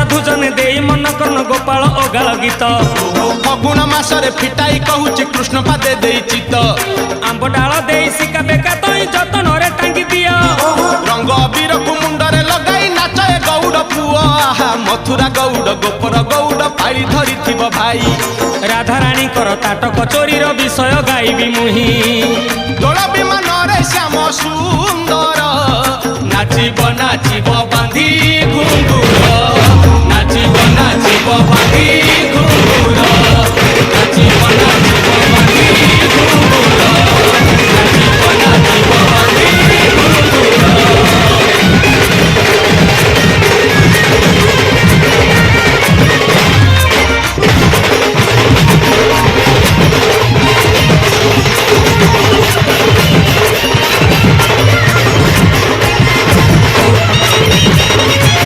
साधु जने देई मन कन गोपाल अगाल गीत फगुण मासरे फिटाई कहूची कृष्ण पादे देई चित आंब डाल देई सिका बेका तई जतन रे टांगी दिया रंग अबीर को मुंडरे लगाई नाचे गौड़ पुआ मथुरा गौड़ गोपर गौड़ पाड़ी धरी थिब भाई राधा रानी कर ताटक चोरी विषय गाइबी मुही दोल विमान रे श्याम सुंदर नाचिब नाचिब